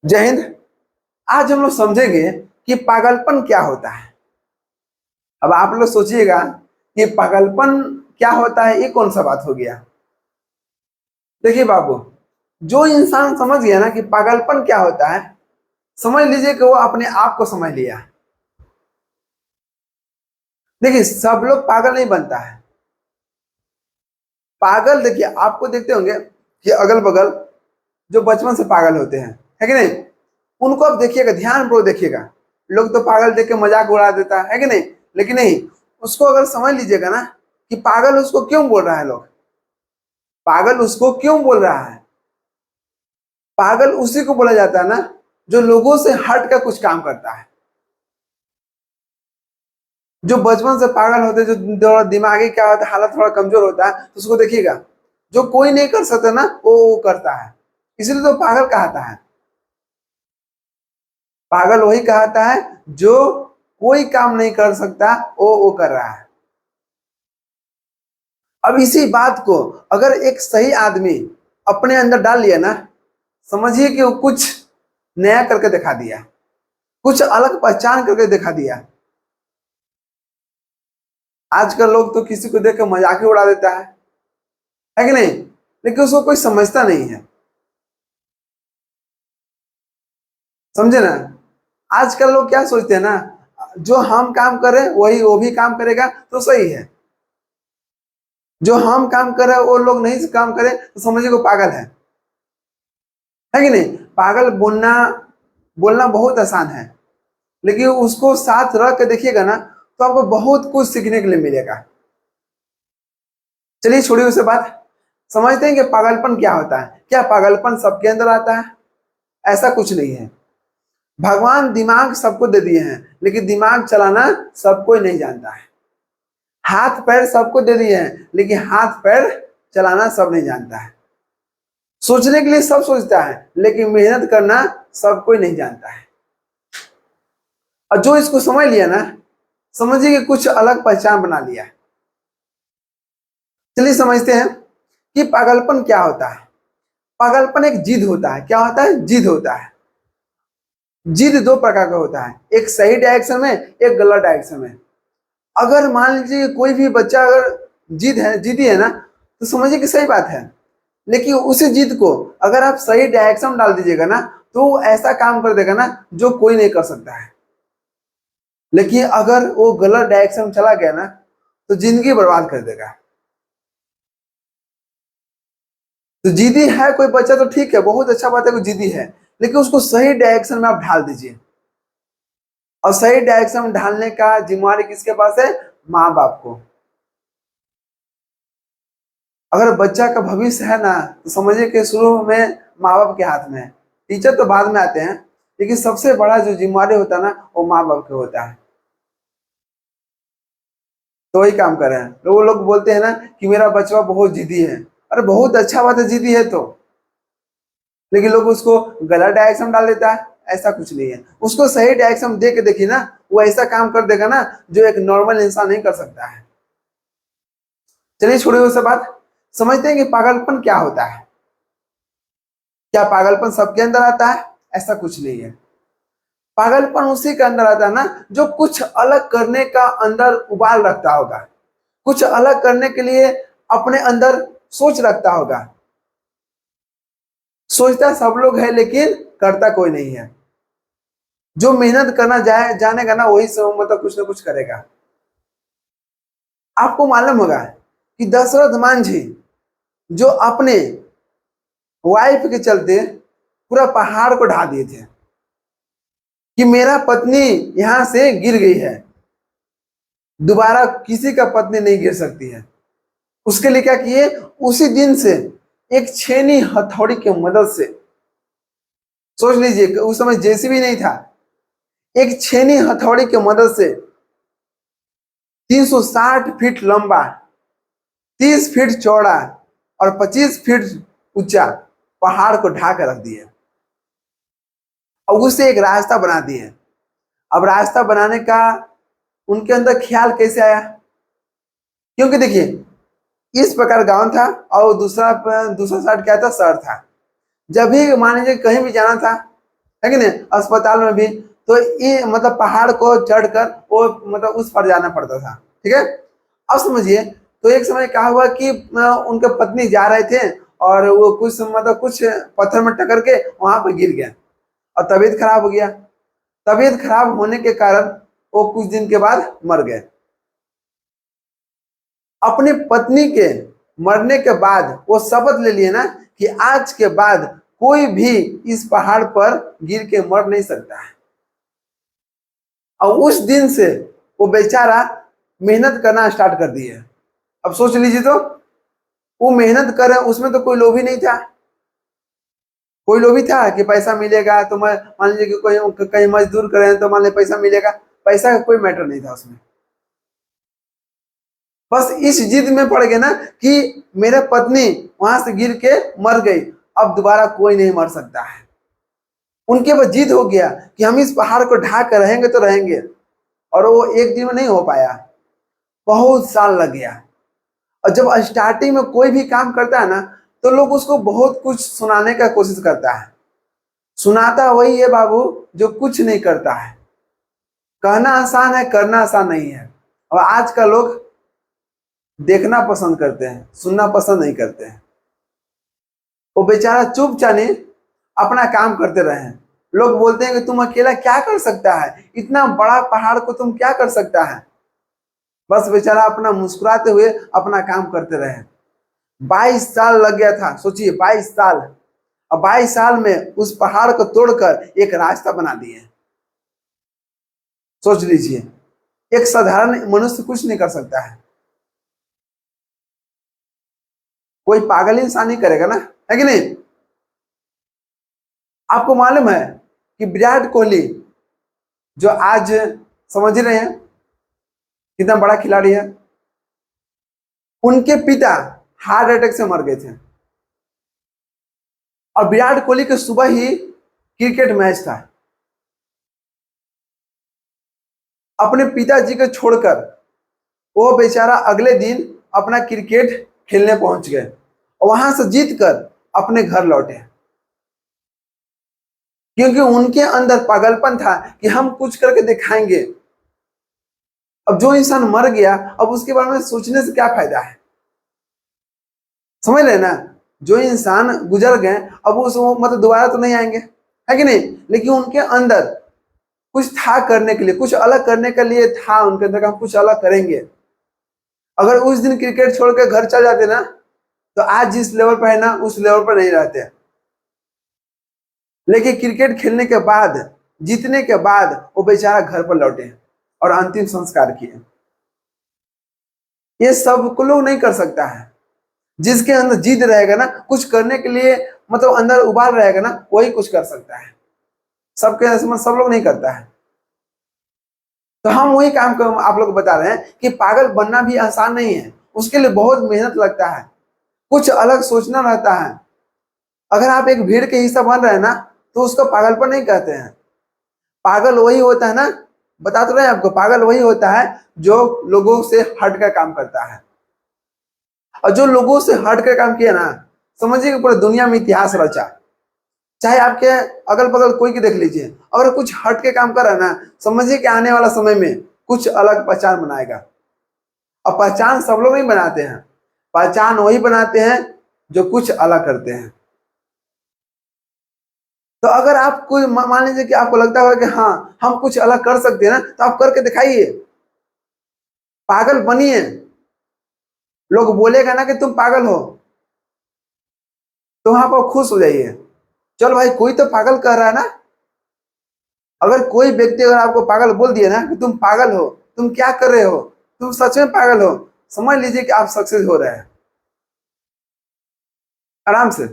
जय हिंद। आज हम लोग समझेंगे कि पागलपन क्या होता है। अब आप लोग सोचिएगा कि पागलपन क्या होता है, ये कौन सा बात हो गया। देखिए बाबू, जो इंसान समझ गया ना कि पागलपन क्या होता है, समझ लीजिए कि वो अपने आप को समझ लिया। देखिए, सब लोग पागल नहीं बनता है। पागल देखिए, आपको देखते होंगे कि अगल बगल जो बचपन से पागल होते हैं, है कि नहीं, उनको आप देखिएगा, ध्यानपूर्वक देखिएगा। लोग तो पागल देख के मजाक उड़ा देता है कि नहीं, लेकिन नहीं, उसको अगर समझ लीजिएगा ना कि पागल उसको क्यों बोल रहा है, लोग पागल उसको क्यों बोल रहा है। पागल उसी को बोला जाता है ना जो लोगों से हट कर कुछ काम करता है। जो बचपन से पागल होते हैं, जो थोड़ा दिमागी क्या होता है, हालत थोड़ा कमजोर होता है, तो उसको देखिएगा, जो कोई नहीं कर सकता ना वो करता है। इसलिए तो पागल कहता है। पागल वही कहता है जो कोई काम नहीं कर सकता, वो कर रहा है। अब इसी बात को अगर एक सही आदमी अपने अंदर डाल लिया ना, समझिए कि वो कुछ नया करके दिखा दिया, कुछ अलग पहचान करके दिखा दिया। आजकल लोग तो किसी को देख कर मजाक ही उड़ा देता है कि नहीं, लेकिन उसको कोई समझता नहीं है। समझे ना। आजकल लोग क्या सोचते हैं ना, जो हम काम करें वही वो भी काम करेगा तो सही है। जो हम काम कर रहे हैं वो लोग नहीं काम करें तो समझिए को पागल है कि नहीं। पागल बोलना बोलना बहुत आसान है, लेकिन उसको साथ रह के देखिएगा ना तो आपको बहुत कुछ सीखने के लिए मिलेगा। चलिए छोड़िए उसे बात, समझते हैं कि पागलपन क्या होता है। क्या पागलपन सबके अंदर आता है? ऐसा कुछ नहीं है। भगवान दिमाग सबको दे दिए हैं, लेकिन दिमाग चलाना सब कोई नहीं जानता है। हाथ पैर सबको दे दिए हैं, लेकिन हाथ पैर चलाना सब नहीं जानता है। सोचने के लिए सब सोचता है, लेकिन मेहनत करना सब कोई नहीं जानता है। और जो इसको समझ लिया ना, समझिए कि कुछ अलग पहचान बना लिया है। चलिए समझते हैं कि पागलपन क्या होता है। पागलपन एक जिद होता है। क्या होता है? जिद होता है। जिद दो प्रकार का होता है, एक सही डायरेक्शन में, एक गलत डायरेक्शन में। अगर मान लीजिए कोई भी बच्चा अगर जिदी है ना, तो समझिए कि सही बात है, लेकिन उसी जिद को अगर आप सही डायरेक्शन में डाल दीजिएगा ना, तो वो ऐसा काम कर देगा ना जो कोई नहीं कर सकता है। लेकिन अगर वो गलत डायरेक्शन में चला गया ना, तो जिंदगी बर्बाद कर देगा। तो जिदी है कोई बच्चा तो ठीक है, बहुत अच्छा बात है, कोई जिदी है, लेकिन उसको सही डायरेक्शन में आप ढाल दीजिए। और सही डायरेक्शन में ढालने का जिम्मेवारी किसके पास है? माँ बाप को। अगर बच्चा का भविष्य है ना, तो समझिए कि शुरू में माँ बाप के हाथ में है। टीचर तो बाद में आते हैं, लेकिन सबसे बड़ा जो जिम्मेवारी होता है ना, वो माँ बाप का होता है। तो वही काम कर रहे हैं। तो वो लोग बोलते हैं ना कि मेरा बच्चा बहुत जिद्दी है। अरे बहुत अच्छा बात है, जिद्दी है तो, लेकिन लोग उसको गलत डायरेक्शन डाल देता है। ऐसा कुछ नहीं है, उसको सही डायरेक्शन दे के देखिए ना, वो ऐसा काम कर देगा ना जो एक नॉर्मल इंसान नहीं कर सकता है। चलिए छोड़िए उससे बात, समझते हैं कि पागलपन क्या होता है। क्या पागलपन सबके अंदर आता है? ऐसा कुछ नहीं है। पागलपन उसी के अंदर आता है ना जो कुछ अलग करने का अंदर उबाल रखता होगा, कुछ अलग करने के लिए अपने अंदर सोच रखता होगा। सोचता सब लोग है, लेकिन करता कोई नहीं है। जो मेहनत करना जानेगा ना, वही सब मतलब कुछ ना कुछ करेगा। आपको मालूम होगा कि दशरथ मांझी जो अपने वाइफ के चलते पूरा पहाड़ को ढा दिए थे कि मेरा पत्नी यहां से गिर गई है, दोबारा किसी का पत्नी नहीं गिर सकती है। उसके लिए क्या किए? उसी दिन से एक छेनी हथौड़ी की मदद से, सोच लीजिए उस समय जेसीबी नहीं था, एक छेनी हथौड़ी की मदद से 360 फीट लंबा, 30 फीट चौड़ा और 25 फीट ऊंचा पहाड़ को ढा कर रख दिए और उससे एक रास्ता बना दिए। अब रास्ता बनाने का उनके अंदर ख्याल कैसे आया? क्योंकि देखिए, इस प्रकार गांव था और दूसरा दूसरा साइड क्या था? शहर था। जब भी मान लीजिए कहीं भी जाना था, है कि नहीं, अस्पताल में भी। तो ये मतलब पहाड़ को चढ़कर वो मतलब उस पर जाना पड़ता था। ठीक है, अब समझिए। तो एक समय क्या हुआ कि उनके पत्नी जा रहे थे और वो कुछ मतलब कुछ पत्थर में टकर के वहां पर गिर गया और तबीयत खराब हो गया। तबीयत खराब होने के कारण वो कुछ दिन के बाद मर गए। अपनी पत्नी के मरने के बाद वो शपथ ले लिए ना कि आज के बाद कोई भी इस पहाड़ पर गिर के मर नहीं सकता है। और उस दिन से वो बेचारा मेहनत करना स्टार्ट कर दिए। अब सोच लीजिए, तो वो मेहनत कर रहे, उसमें तो कोई लोभ ही नहीं था। कोई लोभी था कि पैसा मिलेगा तो मैं मान लीजिए कि कोई कहीं मजदूर कर रहे हैं तो मान लीजिए पैसा मिलेगा, पैसा का कोई मैटर नहीं था उसमें। बस इस जिद में पड़ गए ना कि मेरे पत्नी वहां से गिर के मर गई, अब दोबारा कोई नहीं मर सकता है। उनके बस जिद हो गया कि हम इस पहाड़ को ढाक कर रहेंगे तो रहेंगे। और वो एक दिन में नहीं हो पाया, बहुत साल लग गया। और जब स्टार्टिंग में कोई भी काम करता है ना तो लोग उसको बहुत कुछ सुनाने का कोशिश करता है। सुनाता वही है बाबू जो कुछ नहीं करता है। कहना आसान है, करना आसान नहीं है। और आज का लोग देखना पसंद करते हैं, सुनना पसंद नहीं करते हैं। वो बेचारा चुपचाप अपना काम करते रहे। लोग बोलते हैं कि तुम अकेला क्या कर सकता है, इतना बड़ा पहाड़ को तुम क्या कर सकता है। बस बेचारा अपना मुस्कुराते हुए अपना काम करते रहे। 22 साल लग गया था, सोचिए 22 साल। और 22 साल में उस पहाड़ को तोड़कर एक रास्ता बना दिए। सोच लीजिए, एक साधारण मनुष्य कुछ नहीं कर सकता है। कोई पागल इंसान ही करेगा ना, है कि नहीं। आपको मालूम है कि विराट कोहली जो आज समझ रहे हैं कितना बड़ा खिलाड़ी है, उनके पिता हार्ट अटैक से मर गए थे। और विराट कोहली के सुबह ही क्रिकेट मैच था। अपने पिताजी को छोड़कर वो बेचारा अगले दिन अपना क्रिकेट खेलने पहुंच गए और वहां से जीत कर अपने घर लौटे। क्योंकि उनके अंदर पागलपन था कि हम कुछ करके दिखाएंगे। अब जो इंसान मर गया, अब उसके बारे में सोचने से क्या फायदा है। समझ रहे ना, जो इंसान गुजर गए अब उस मतलब दोबारा तो नहीं आएंगे, है कि नहीं। लेकिन उनके अंदर कुछ था करने के लिए, कुछ अलग करने के लिए था उनके अंदर, हम कुछ अलग करेंगे। अगर उस दिन क्रिकेट छोड़ के घर चल जाते ना तो आज जिस लेवल पर है ना उस लेवल पर नहीं रहते। लेकिन क्रिकेट खेलने के बाद, जीतने के बाद वो बेचारा घर पर लौटे और अंतिम संस्कार किए। ये सब को लोग नहीं कर सकता है। जिसके अंदर जिद रहेगा ना, कुछ करने के लिए मतलब अंदर उबाल रहेगा ना, वही कुछ कर सकता है। सबके सब लोग नहीं करता है। तो हम वही काम को आप लोग बता रहे हैं कि पागल बनना भी आसान नहीं है, उसके लिए बहुत मेहनत लगता है, कुछ अलग सोचना रहता है। अगर आप एक भीड़ के हिस्सा बन रहे हैं ना तो उसको पागलपन नहीं कहते हैं। पागल वही होता है ना, बता तो रहे हैं आपको, पागल वही होता है जो लोगों से हट कर काम करता है। और जो लोगों से हट कर काम किया ना, समझिए कि पूरी दुनिया में इतिहास रचा। चाहे आपके अगल बगल कोई की देख लीजिए, अगर कुछ हट के काम कर रहा है ना, समझिए कि आने वाला समय में कुछ अलग पहचान बनाएगा। और पहचान सब लोग नहीं बनाते हैं, पहचान वही बनाते हैं जो कुछ अलग करते हैं। तो अगर आप कोई मान लीजिए कि आपको लगता होगा कि हाँ हम कुछ अलग कर सकते हैं ना, तो आप करके दिखाइए, पागल बनिए। लोग बोलेगा ना कि तुम पागल हो तो वहां पर खुश हो जाइए। चल भाई, कोई तो पागल कह रहा है ना। अगर कोई व्यक्ति अगर आपको पागल बोल दिया ना कि तुम पागल हो, तुम क्या कर रहे हो, तुम सच में पागल हो, समझ लीजिए कि आप सक्सेस हो रहे हैं आराम से।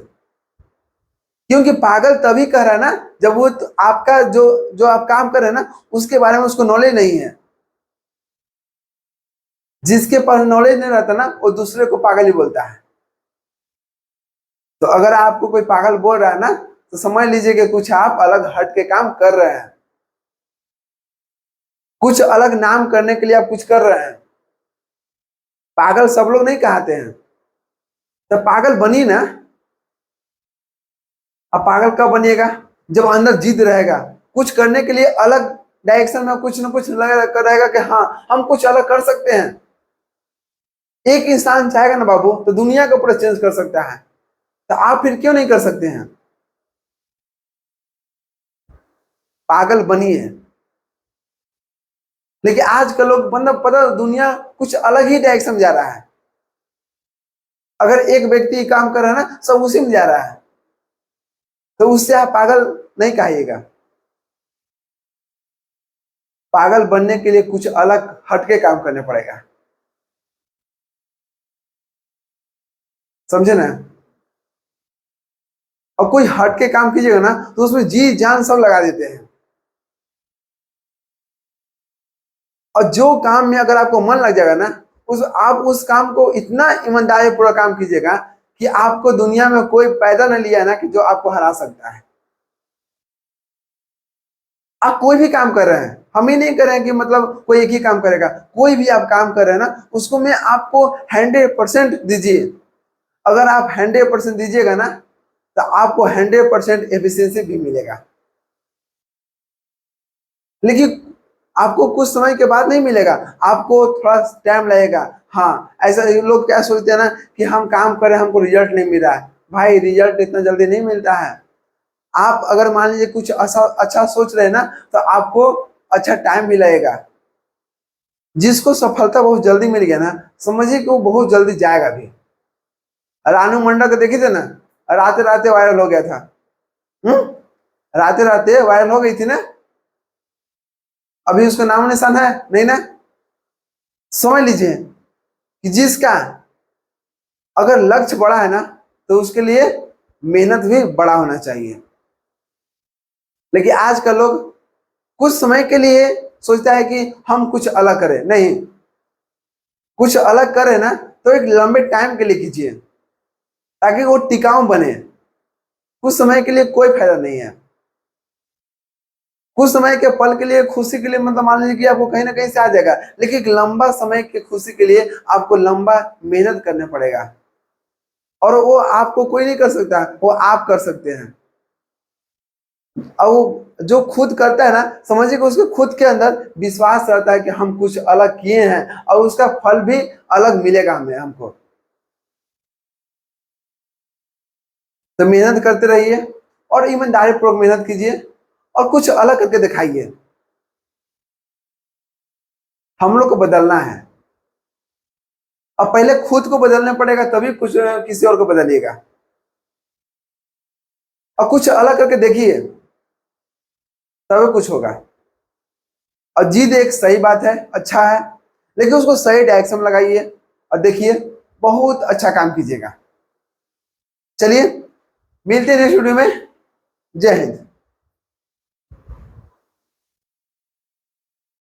क्योंकि पागल तभी कह रहा है ना जब वो आपका जो जो आप काम कर रहे हैं ना उसके बारे में उसको नॉलेज नहीं है। जिसके पास नॉलेज नहीं रहता ना वो दूसरे को पागल ही बोलता है। तो अगर आपको कोई पागल बोल रहा है ना तो समझ लीजिए कि कुछ आप अलग हट के काम कर रहे हैं, कुछ अलग नाम करने के लिए आप कुछ कर रहे हैं। पागल सब लोग नहीं कहते हैं। तो पागल बनी ना। अब पागल कब बनिएगा, जब अंदर जिद रहेगा, कुछ करने के लिए अलग डायरेक्शन में कुछ ना कुछ रहेगा कि हाँ हम कुछ अलग कर सकते हैं। एक इंसान चाहेगा ना बाबू तो दुनिया को पूरा चेंज कर सकता है, तो आप फिर क्यों नहीं कर सकते हैं? पागल बनिए। लेकिन आज का लोग मतलब पता दुनिया कुछ अलग ही डायरेक्शन में जा रहा है। अगर एक व्यक्ति काम कर रहा है ना, सब उसी में जा रहा है, तो उससे आप पागल नहीं कहिएगा। पागल बनने के लिए कुछ अलग हटके काम करने पड़ेगा, समझे ना? और कोई हटके काम कीजिएगा ना तो उसमें जी जान सब लगा देते हैं। और जो काम में अगर आपको मन लग जाएगा ना, आप उस काम को इतना ईमानदारी पूरा काम कीजिएगा कि आपको दुनिया में कोई पैदा न लिया है ना कि जो आपको हरा सकता है। आप कोई भी काम कर रहे हैं, हम ही नहीं कर रहे हैं कि मतलब कोई एक ही काम करेगा, कोई भी आप काम कर रहे हैं ना उसको में आपको 100% दीजिए। अगर आप 100% दीजिएगा ना तो आपको 100% एफिशिएंसी भी मिलेगा। लेकिन आपको कुछ समय के बाद नहीं मिलेगा, आपको थोड़ा टाइम लगेगा। हाँ, ऐसा लोग क्या सोचते हैं ना कि हम काम करें हमको रिजल्ट नहीं मिल रहा है। भाई रिजल्ट इतना जल्दी नहीं मिलता है। आप अगर मान लीजिए कुछ अच्छा अच्छा सोच रहे हैं ना तो आपको अच्छा टाइम भी लगेगा। जिसको सफलता बहुत जल्दी मिल गया ना, समझिए कि वो बहुत जल्दी जाएगा भी। रानू मंडल को देखी थे ना, राते राते वायरल हो गया था। राते राते वायरल हो गई थी ना, अभी उसका नाम निशान है नहीं ना। समझ लीजिए कि जिसका अगर लक्ष्य बड़ा है ना तो उसके लिए मेहनत भी बड़ा होना चाहिए। लेकिन आज का लोग कुछ समय के लिए सोचता है कि हम कुछ अलग करें, नहीं, कुछ अलग करें ना तो एक लंबे टाइम के लिए कीजिए ताकि वो टिकाऊ बने। कुछ समय के लिए कोई फायदा नहीं है। कुछ समय के पल के लिए खुशी के लिए मतलब मान लीजिए कि आपको कहीं ना कहीं से आ जाएगा, लेकिन एक लंबा समय की खुशी के लिए आपको लंबा मेहनत करना पड़ेगा। और वो आपको कोई नहीं कर सकता, वो आप कर सकते हैं। और वो जो खुद करता है ना, समझिए कि उसके खुद के अंदर विश्वास रहता है कि हम कुछ अलग किए हैं और उसका फल भी अलग मिलेगा हमें हमको। तो मेहनत करते रहिए और ईमानदारी पूर्वक मेहनत कीजिए और कुछ अलग करके दिखाइए। हम लोग को बदलना है और पहले खुद को बदलना पड़ेगा, तभी कुछ किसी और को बदलिएगा। और कुछ अलग करके देखिए, तभी कुछ होगा। और जिद एक सही बात है, अच्छा है, लेकिन उसको सही डायरेक्शन में लगाइए और देखिए बहुत अच्छा काम कीजिएगा। चलिए मिलते हैं नेक्स्ट वीडियो में। जय हिंद।